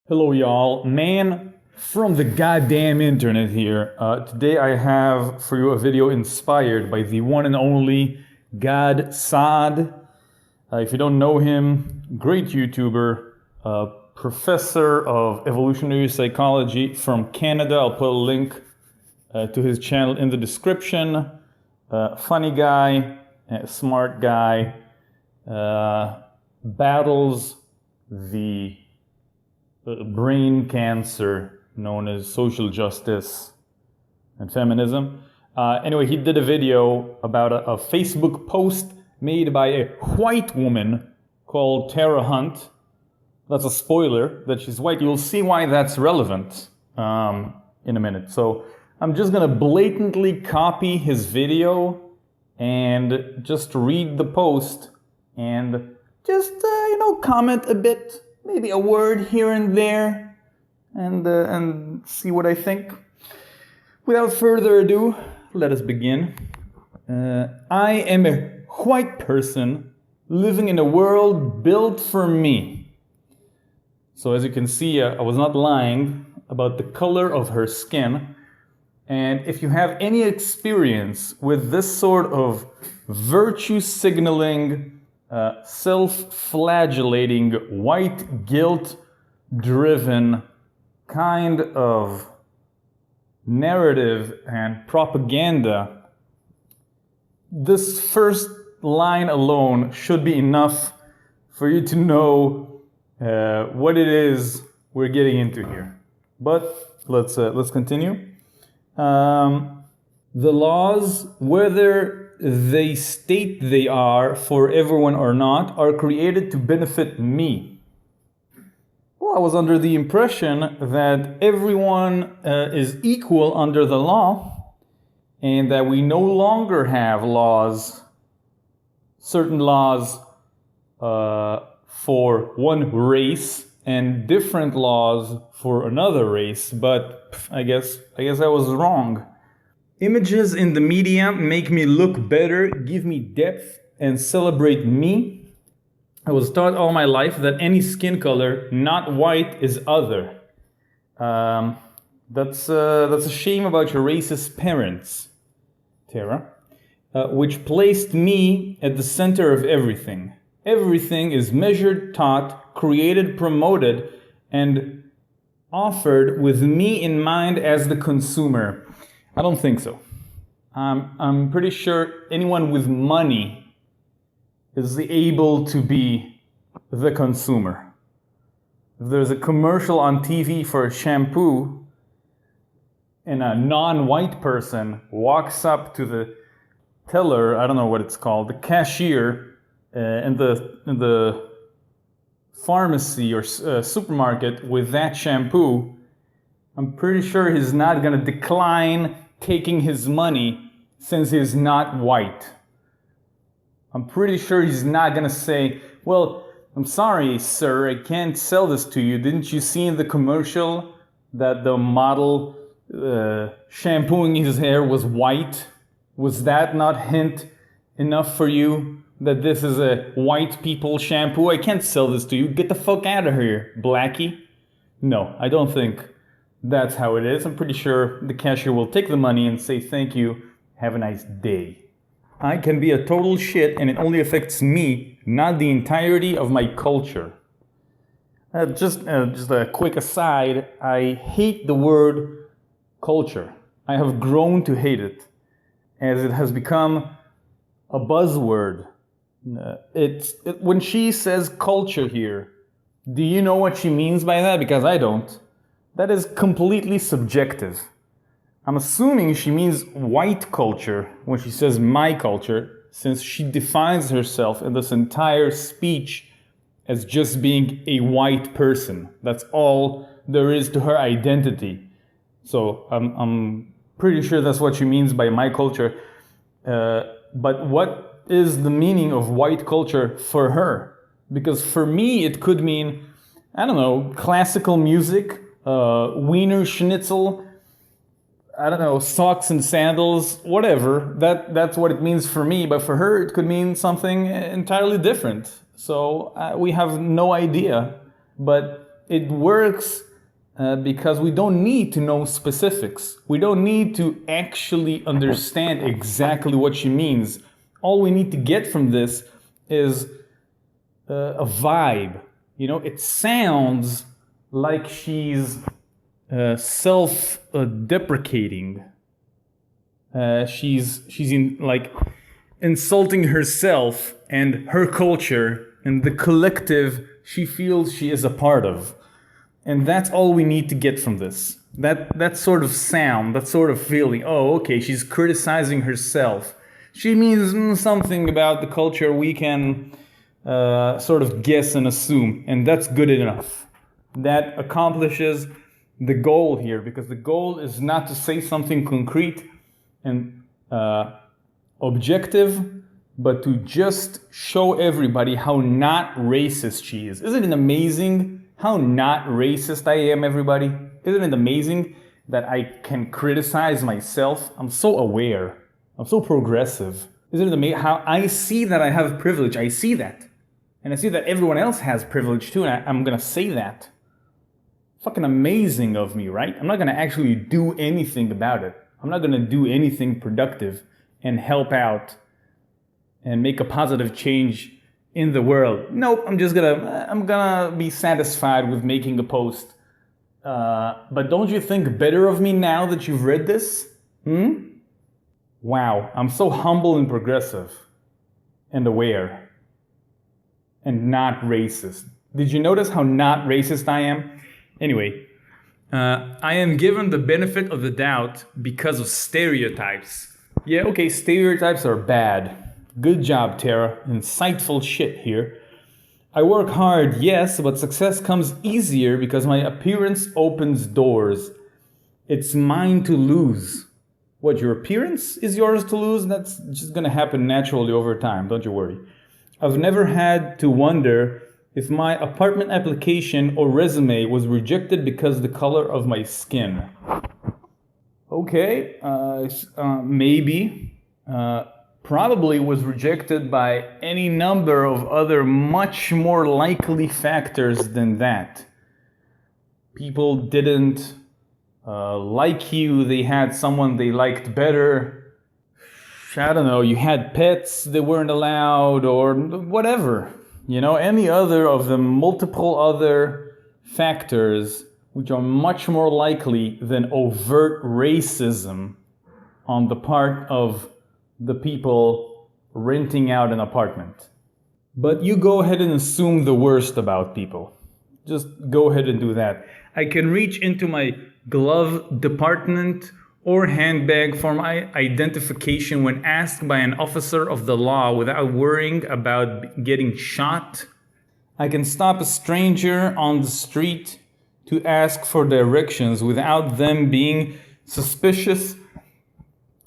Hello, y'all. Man from the goddamn internet here. Today I have for you a video inspired by the one and only Gad Saad. If you don't know him, great YouTuber, professor of evolutionary psychology from Canada. I'll put a link to his channel in the description. Funny guy, smart guy, battles the brain cancer known as social justice and feminism. Anyway, he did a video about a Facebook post made by a white woman called Tara Hunt. That's a spoiler that she's white. You'll see why that's relevant in a minute. So I'm just gonna blatantly copy his video and just read the post and just comment a bit. Maybe a word here and there, and see what I think. Without further ado, let us begin. I am a white person living in a world built for me. So as you can see, I was not lying about the color of her skin. And if you have any experience with this sort of virtue signaling, self-flagellating, white guilt-driven kind of narrative and propaganda, this first line alone should be enough for you to know what it is we're getting into here. But let's continue. The laws, whether they state they are for everyone or not, are created to benefit me. Well, I was under the impression that everyone is equal under the law and that we no longer have laws, certain laws for one race and different laws for another race, but I guess I was wrong. Images in the media make me look better, give me depth, and celebrate me. I was taught all my life that any skin color, not white, is other. That's a shame about your racist parents, Tara, which placed me at the center of everything. Everything is measured, taught, created, promoted, and offered with me in mind as the consumer. I don't think so. I'm pretty sure anyone with money is able to be the consumer. If there's a commercial on TV for a shampoo and a non-white person walks up to the teller, I don't know what it's called, the cashier in the pharmacy or supermarket with that shampoo, I'm pretty sure he's not going to decline taking his money since he's not white. I'm pretty sure he's not going to say, well, I'm sorry, sir, I can't sell this to you. Didn't you see in the commercial that the model shampooing his hair was white? Was that not hint enough for you that this is a white people shampoo? I can't sell this to you. Get the fuck out of here, blackie. No, I don't think that's how it is. I'm pretty sure the cashier will take the money and say, thank you, have a nice day. I can be a total shit and it only affects me, not the entirety of my culture. Just a quick aside, I hate the word culture. I have grown to hate it as it has become a buzzword. When she says culture here, do you know what she means by that? Because I don't. That is completely subjective. I'm assuming she means white culture when she says my culture, since she defines herself in this entire speech as just being a white person. That's all there is to her identity. So I'm pretty sure that's what she means by my culture. But what is the meaning of white culture for her? Because for me, it could mean, I don't know, classical music, Wiener Schnitzel, I don't know, socks and sandals, whatever. That's what it means for me. But for her, it could mean something entirely different. So we have no idea. But it works because we don't need to know specifics. We don't need to actually understand exactly what she means. All we need to get from this is a vibe. You know, it sounds like she's self-deprecating. She's insulting herself and her culture and the collective she feels she is a part of. And that's all we need to get from this. That sort of sound, that sort of feeling. Oh, okay, she's criticizing herself. She means something about the culture we can sort of guess and assume, and that's good enough. That accomplishes the goal here, because the goal is not to say something concrete and objective, but to just show everybody how not racist she is. Isn't it amazing how not racist I am, everybody? Isn't it amazing that I can criticize myself? I'm so aware. I'm so progressive. Isn't it amazing how I see that I have privilege? I see that. And I see that everyone else has privilege too, and I'm gonna say that. Fucking amazing of me, right? I'm not gonna actually do anything about it. I'm not gonna do anything productive and help out and make a positive change in the world. Nope, I'm gonna be satisfied with making a post. But don't you think better of me now that you've read this? Wow, I'm so humble and progressive and aware and not racist. Did you notice how not racist I am? Anyway, I am given the benefit of the doubt because of stereotypes. Yeah, okay, stereotypes are bad. Good job, Tara. Insightful shit here. I work hard, yes, but success comes easier because my appearance opens doors. It's mine to lose. What, your appearance is yours to lose? That's just gonna happen naturally over time, don't you worry. I've never had to wonder if my apartment application or resume was rejected because of the color of my skin. Okay, maybe. Probably was rejected by any number of other much more likely factors than that. People didn't like you, they had someone they liked better. I don't know, you had pets that weren't allowed, or whatever. You know, any other of the multiple other factors which are much more likely than overt racism on the part of the people renting out an apartment. But you go ahead and assume the worst about people. Just go ahead and do that. I can reach into my glove department or handbag for my identification when asked by an officer of the law without worrying about getting shot. I can stop a stranger on the street to ask for directions without them being suspicious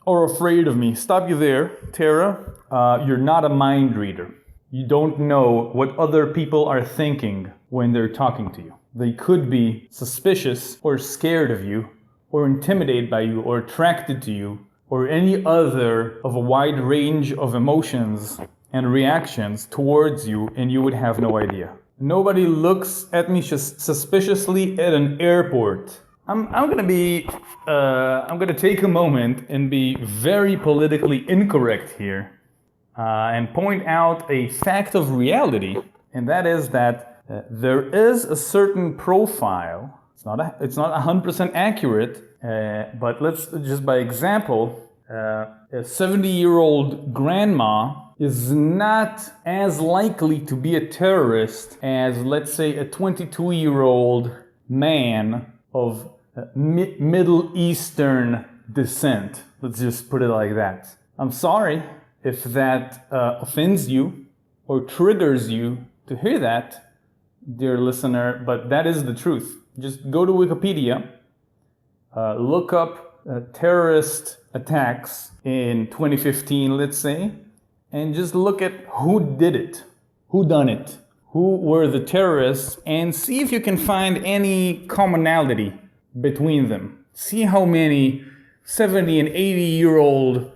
or afraid of me. Stop you there, Tara. You're not a mind reader. You don't know what other people are thinking when they're talking to you. They could be suspicious or scared of you, or intimidated by you, or attracted to you, or any other of a wide range of emotions and reactions towards you, and you would have no idea. Nobody looks at me suspiciously at an airport. I'm gonna take a moment and be very politically incorrect here and point out a fact of reality, and that is that there is a certain profile. It's not 100% accurate, but let's just by example, a 70-year-old grandma is not as likely to be a terrorist as, let's say, a 22-year-old man of Middle Eastern descent. Let's just put it like that. I'm sorry if that offends you or triggers you to hear that, dear listener, but that is the truth. Just go to Wikipedia, look up terrorist attacks in 2015, let's say, and just look at who did it, who done it, who were the terrorists, and see if you can find any commonality between them. See how many 70 and 80-year-old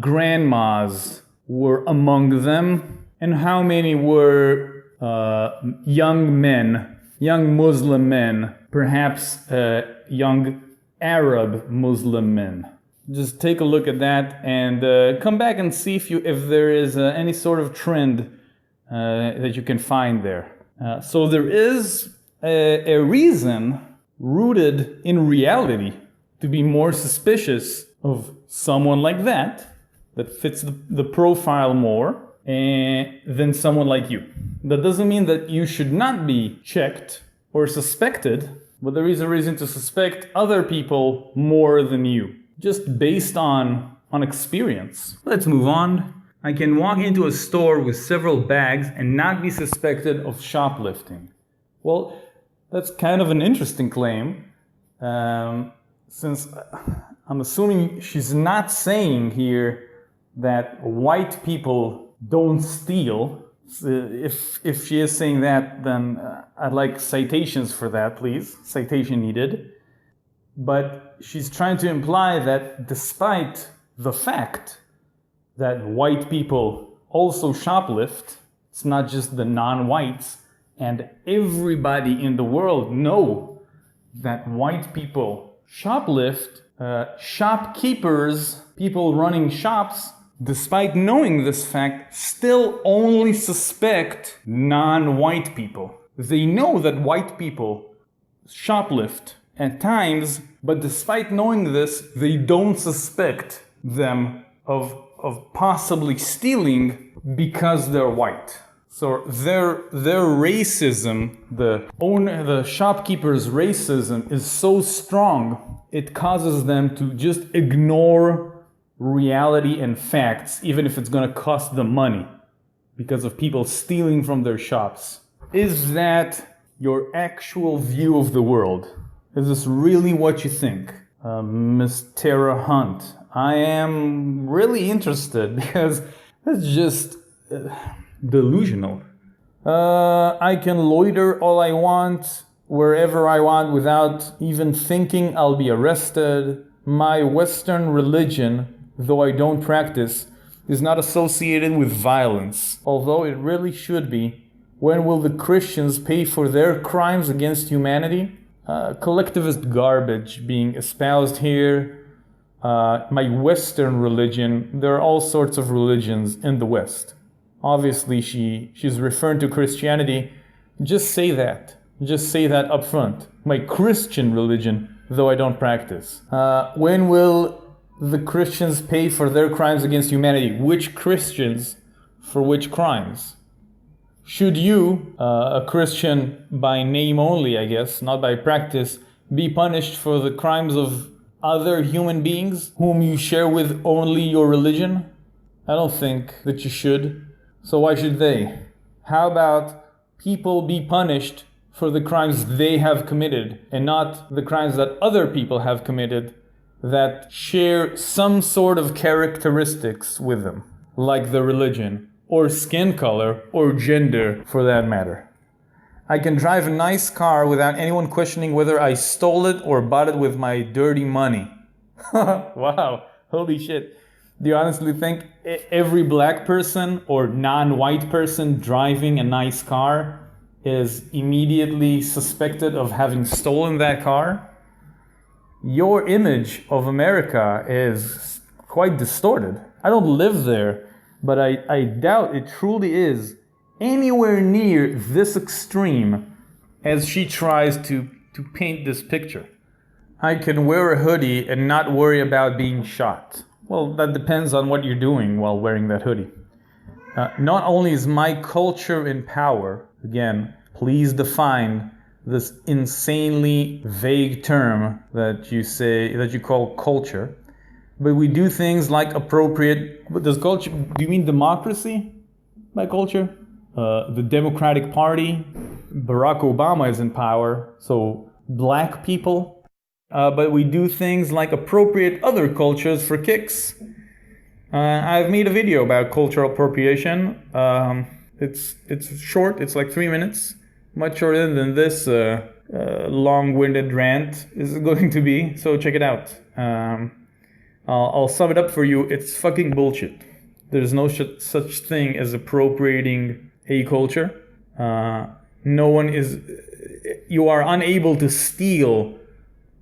grandmas were among them, and how many were young men young Muslim men, perhaps young Arab Muslim men. Just take a look at that and come back and see if there is any sort of trend that you can find there. So there is a reason rooted in reality to be more suspicious of someone like that fits the profile more than someone like you. That doesn't mean that you should not be checked or suspected, but there is a reason to suspect other people more than you, just based on experience. Let's move on. I can walk into a store with several bags and not be suspected of shoplifting. Well, that's kind of an interesting claim, since I'm assuming she's not saying here that white people don't steal. If she is saying that, then I'd like citations for that, please. Citation needed. But she's trying to imply that despite the fact that white people also shoplift, it's not just the non-whites, and everybody in the world know that white people shoplift. Shopkeepers, people running shops, despite knowing this fact, still only suspect non-white people. They know that white people shoplift at times, but despite knowing this, they don't suspect them of possibly stealing because they're white. So their racism, the shopkeeper's racism is so strong, it causes them to just ignore reality and facts, even if it's going to cost them money because of people stealing from their shops. Is that your actual view of the world? Is this really what you think? Miss Tara Hunt, I am really interested because that's just delusional. I can loiter all I want, wherever I want, without even thinking I'll be arrested. My Western religion, though I don't practice, is not associated with violence, although it really should be. When will the Christians pay for their crimes against humanity? Collectivist garbage being espoused here. My Western religion, there are all sorts of religions in the West. Obviously, she's referring to Christianity. Just say that. Just say that up front. My Christian religion, though I don't practice. When will the Christians pay for their crimes against humanity? Which Christians for which crimes? Should you, a Christian by name only, I guess, not by practice, be punished for the crimes of other human beings whom you share with only your religion? I don't think that you should. So why should they? How about people be punished for the crimes they have committed and not the crimes that other people have committed that share some sort of characteristics with them, like the religion, or skin color, or gender for that matter? I can drive a nice car without anyone questioning whether I stole it or bought it with my dirty money. Wow, holy shit. Do you honestly think every black person or non-white person driving a nice car is immediately suspected of having stolen that car? Your image of America is quite distorted. I don't live there, but I doubt it truly is anywhere near this extreme as she tries to paint this picture. I can wear a hoodie and not worry about being shot. Well, that depends on what you're doing while wearing that hoodie. Not only is my culture in power, again, please define this insanely vague term that you call culture, but we do things like appropriate. Does culture? Do you mean democracy by culture? The Democratic Party, Barack Obama is in power, so black people. But we do things like appropriate other cultures for kicks. I've made a video about cultural appropriation. It's short. It's like 3 minutes. Much shorter than this long-winded rant is going to be. So check it out. I'll sum it up for you. It's fucking bullshit. There's no such thing as appropriating a culture. No one is you are unable to steal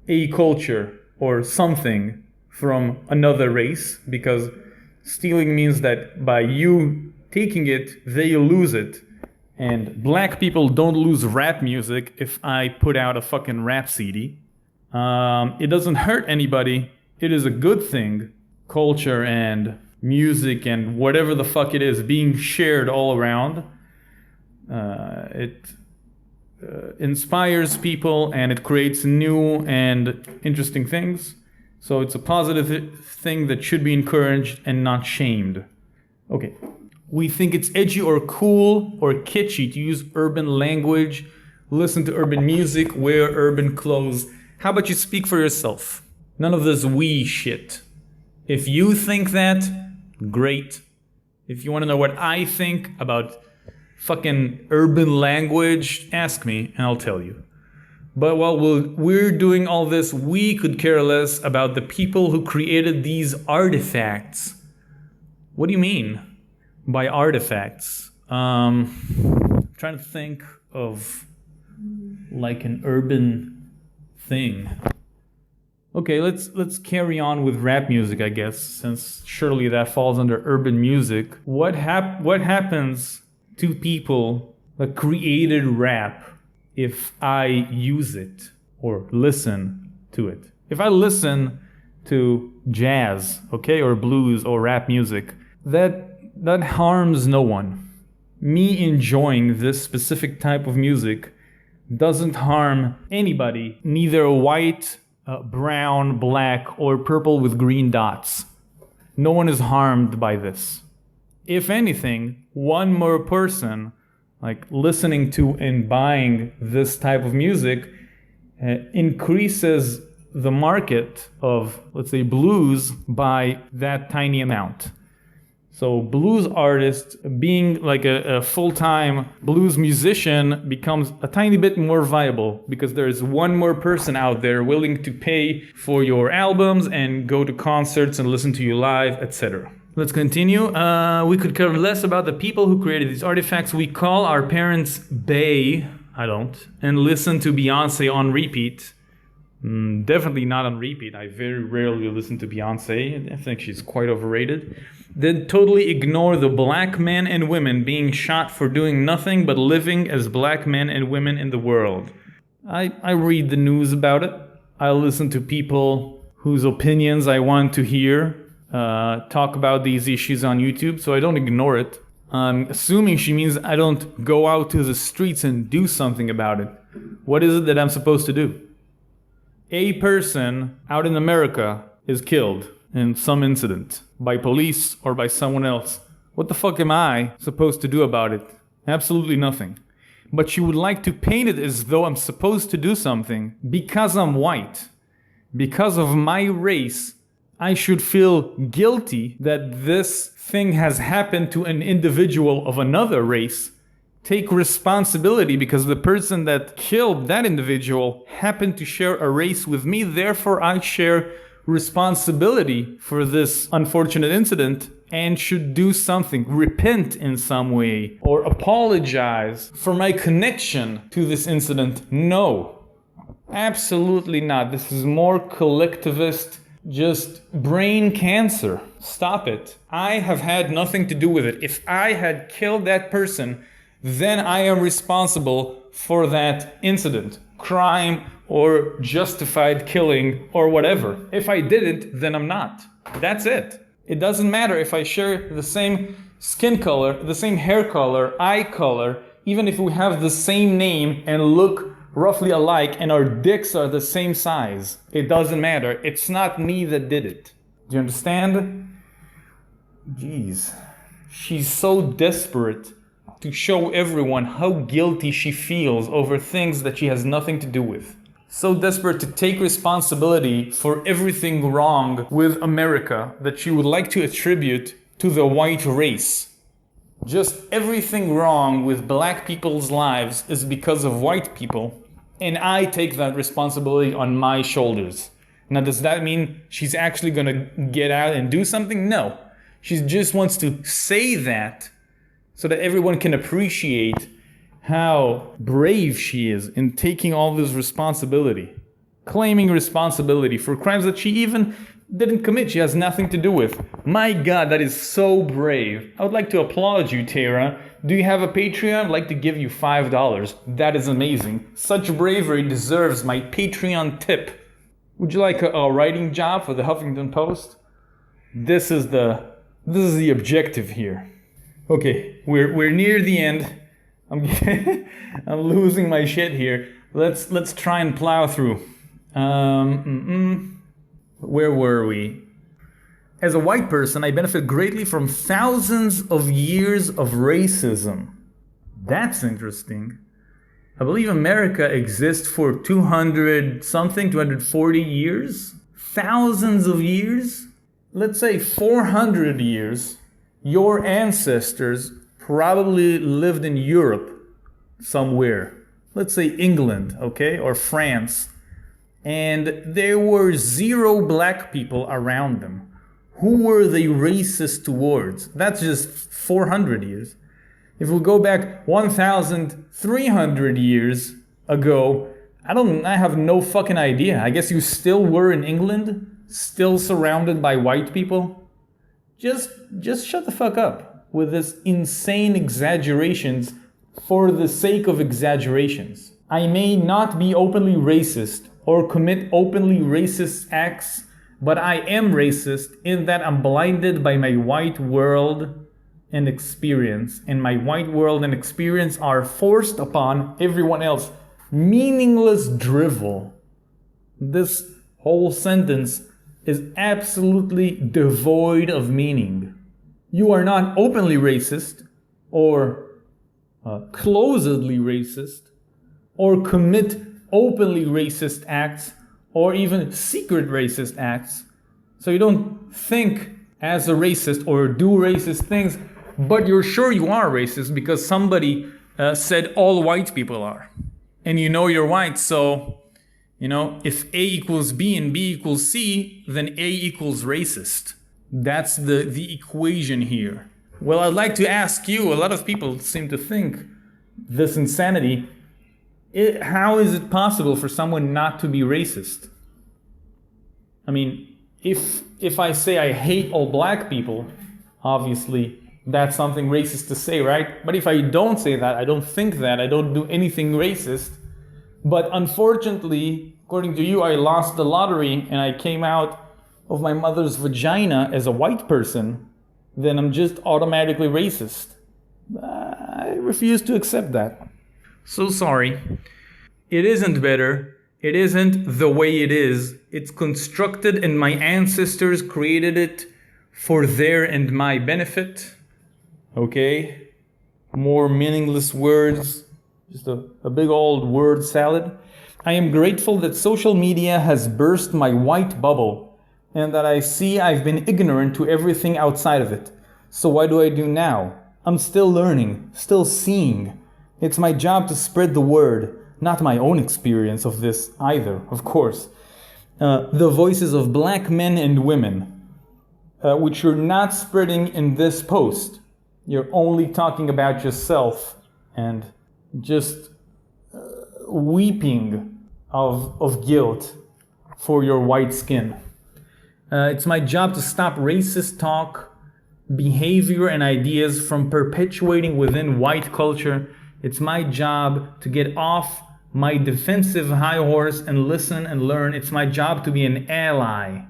a culture or something from another race, because stealing means that by you taking it, they lose it. And black people don't lose rap music if I put out a fucking rap CD. It doesn't hurt anybody. It is a good thing. Culture and music and whatever the fuck it is being shared all around. It inspires people and it creates new and interesting things. So it's a positive thing that should be encouraged and not shamed. Okay. We think it's edgy or cool or kitschy to use urban language, listen to urban music, wear urban clothes. How about you speak for yourself? None of this we shit. If you think that, great. If you want to know what I think about fucking urban language, ask me and I'll tell you. But while we're doing all this, we could care less about the people who created these artifacts. What do you mean by artifacts? I'm trying to think of like an urban thing. Okay, let's carry on with rap music, I guess, since surely that falls under urban music. What happens to people that created rap if I use it or listen to it? If I listen to jazz, okay, or blues or rap music, that harms no one. Me enjoying this specific type of music doesn't harm anybody, neither white, brown, black, or purple with green dots. No one is harmed by this. If anything, one more person like listening to and buying this type of music increases the market of, let's say, blues by that tiny amount. So blues artists being like a full-time blues musician becomes a tiny bit more viable because there's one more person out there willing to pay for your albums and go to concerts and listen to you live, etc. Let's continue. We could care less about the people who created these artifacts. We call our parents bae, I don't, and listen to Beyonce on repeat. Definitely not on repeat. I very rarely listen to Beyonce. I think she's quite overrated. Then totally ignore the black men and women being shot for doing nothing but living as black men and women in the world. I read the news about it. I listen to people whose opinions I want to hear talk about these issues on YouTube, so I don't ignore it. I'm assuming she means I don't go out to the streets and do something about it. What is it that I'm supposed to do? A person out in America is killed in some incident by police or by someone else. What the fuck am I supposed to do about it? Absolutely nothing. But she would like to paint it as though I'm supposed to do something because I'm white. Because of my race, I should feel guilty that this thing has happened to an individual of another race. Take responsibility because the person that killed that individual happened to share a race with me. Therefore, I share responsibility for this unfortunate incident and should do something, repent in some way, or apologize for my connection to this incident. No, absolutely not. This is more collectivist, just brain cancer. Stop it. I have had nothing to do with it. If I had killed that person, then I am responsible for that incident, crime, or justified killing, or whatever. If I didn't, then I'm not. That's it. It doesn't matter if I share the same skin color, the same hair color, eye color, even if we have the same name and look roughly alike and our dicks are the same size. It doesn't matter. It's not me that did it. Do you understand? Jeez. She's so desperate to show everyone how guilty she feels over things that she has nothing to do with. So desperate to take responsibility for everything wrong with America that she would like to attribute to the white race. Just everything wrong with black people's lives is because of white people, and I take that responsibility on my shoulders. Now, does that mean she's actually gonna get out and do something? No. She just wants to say that so that everyone can appreciate how brave she is in taking all this responsibility, claiming responsibility for crimes that she even didn't commit, she has nothing to do with. My God, that is so brave. I would like to applaud you, Tara. Do you have a Patreon? I'd like to give you $5. That is amazing. Such bravery deserves my Patreon tip. Would you like a writing job for the Huffington Post? This is the objective here. Okay, we're near the end. I'm I'm losing my shit here. Let's try and plow through. Where were we? As a white person, I benefit greatly from thousands of years of racism. That's interesting. I believe America exists for 240 years. Thousands of years. Let's say 400 years. Your ancestors probably lived in Europe somewhere. Let's say England, okay, or France. And there were 0 black people around them. Who were they racist towards? That's just 400 years. If we go back 1,300 years ago, I have no fucking idea. I guess you still were in England, still surrounded by white people. Just shut the fuck up with this insane exaggerations for the sake of exaggerations. I may not be openly racist or commit openly racist acts, but I am racist in that I'm blinded by my white world and experience. And my white world and experience are forced upon everyone else. Meaningless drivel. This whole sentence is absolutely devoid of meaning. You are not openly racist or closedly racist or commit openly racist acts or even secret racist acts. So you don't think as a racist or do racist things, but you're sure you are racist because somebody said all white people are. And you know you're white, so, if A equals B and B equals C, then A equals racist. That's the equation here. Well, I'd like to ask you, a lot of people seem to think this insanity, how is it possible for someone not to be racist? I mean, if I say I hate all black people, obviously that's something racist to say, right? But if I don't say that, I don't think that, I don't do anything racist. But unfortunately, according to you, I lost the lottery and I came out of my mother's vagina as a white person, then I'm just automatically racist. I refuse to accept that. So sorry. It isn't better. It isn't the way it is. It's constructed and my ancestors created it for their and my benefit. Okay? More meaningless words. Just a big old word salad. I am grateful that social media has burst my white bubble and that I see I've been ignorant to everything outside of it. So what do I do now? I'm still learning, still seeing. It's my job to spread the word, not my own experience of this either, of course. The voices of black men and women, which you're not spreading in this post. You're only talking about yourself and just weeping of guilt for your white skin. It's my job to stop racist talk, behavior, and ideas from perpetuating within white culture. It's my job to get off my defensive high horse and listen and learn. It's my job to be an ally.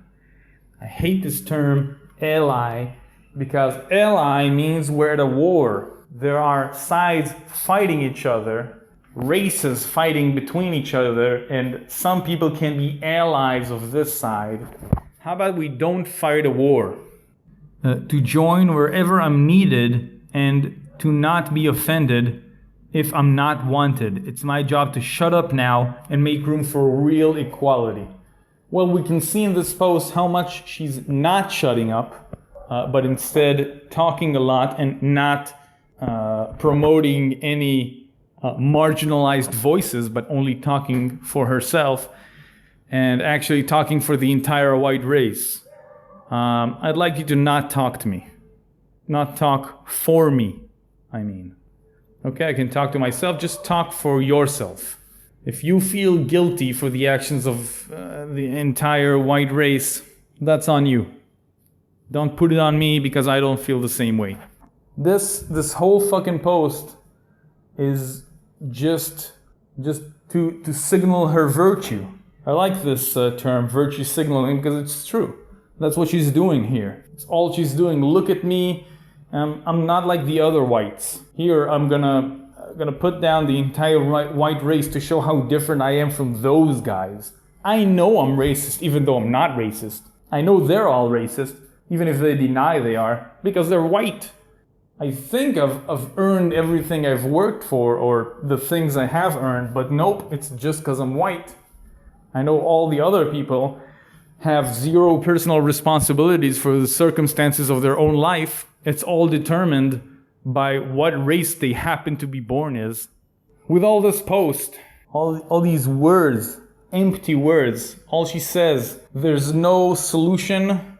I hate this term, ally, because ally means we're at a war. There are sides fighting each other, races fighting between each other, and some people can be allies of this side. How about we don't fight a war? To join wherever I'm needed and to not be offended if I'm not wanted. It's my job to shut up now and make room for real equality. Well, we can see in this post how much she's not shutting up, but instead talking a lot and not promoting any marginalized voices, but only talking for herself and actually talking for the entire white race. I'd like you to not talk to me. Not talk for me, I mean. Okay, I can talk to myself. Just talk for yourself. If you feel guilty for the actions of the entire white race, that's on you. Don't put it on me because I don't feel the same way. This whole fucking post is just to signal her virtue. I like this term, virtue signaling, because it's true. That's what she's doing here. It's all she's doing. Look at me. I'm not like the other whites. Here, I'm gonna put down the entire white race to show how different I am from those guys. I know I'm racist, even though I'm not racist. I know they're all racist, even if they deny they are, because they're white. I think I've earned everything I've worked for, or the things I have earned, but nope, it's just because I'm white. I know all the other people have zero personal responsibilities for the circumstances of their own life. It's all determined by what race they happen to be born as. With all this post, all these words, empty words, all she says, there's no solution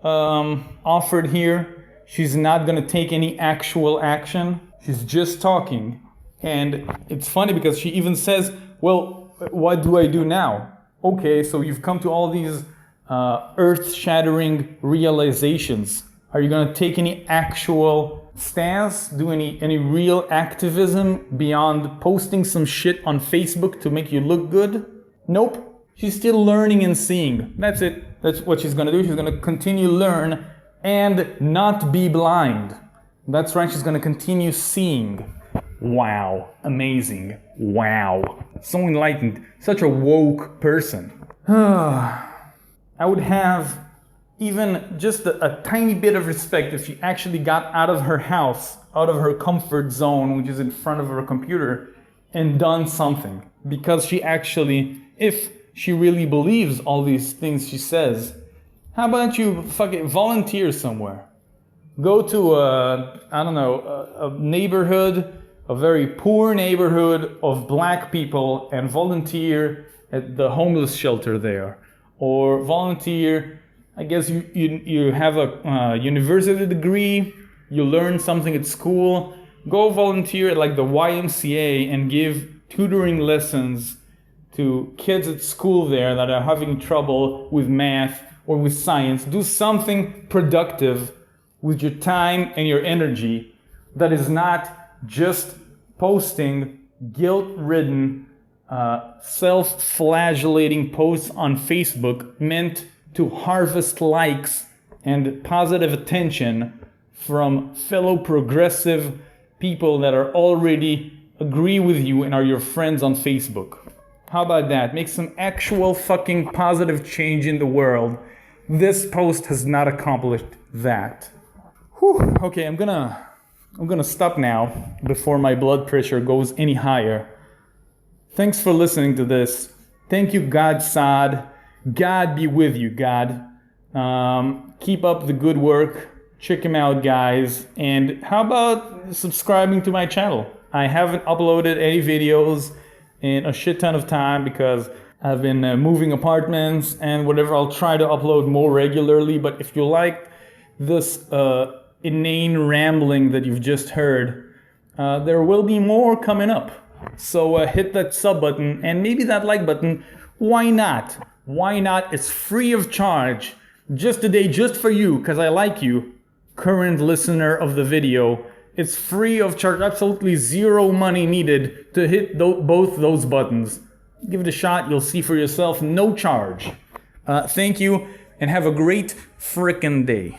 offered here. She's not gonna take any actual action. She's just talking. And it's funny because she even says, well, what do I do now? Okay, so you've come to all these earth-shattering realizations. Are you gonna take any actual stance, do any real activism beyond posting some shit on Facebook to make you look good? Nope. She's still learning and seeing. That's it. That's what she's gonna do. She's gonna continue learn and not be blind. That's right, she's gonna continue seeing. Wow. Amazing. Wow. So enlightened. Such a woke person. I would have even just a tiny bit of respect if she actually got out of her house, out of her comfort zone, which is in front of her computer, and done something. Because she actually, if she really believes all these things she says, how about you fucking volunteer somewhere? Go to a neighborhood, a very poor neighborhood of black people, and volunteer at the homeless shelter there. Or volunteer, I guess you have a university degree, you learn something at school, go volunteer at like the YMCA and give tutoring lessons to kids at school there that are having trouble with math or with science. Do something productive with your time and your energy that is not just posting guilt-ridden, self-flagellating posts on Facebook meant to harvest likes and positive attention from fellow progressive people that are already agree with you and are your friends on Facebook. How about that? Make some actual fucking positive change in the world. This post has not accomplished that. Whew. Okay, I'm gonna stop now before my blood pressure goes any higher. Thanks for listening to this. Thank you, God Saad. God be with you, God. Keep up the good work. Check him out, guys. And how about subscribing to my channel? I haven't uploaded any videos in a shit ton of time because I've been moving apartments and whatever. I'll try to upload more regularly. But if you like this inane rambling that you've just heard, there will be more coming up. So hit that sub button and maybe that like button. Why not? Why not? It's free of charge. Just today, just for you, because I like you, current listener of the video. It's free of charge, absolutely zero money needed to hit both those buttons. Give it a shot, you'll see for yourself, no charge. Thank you, and have a great frickin' day.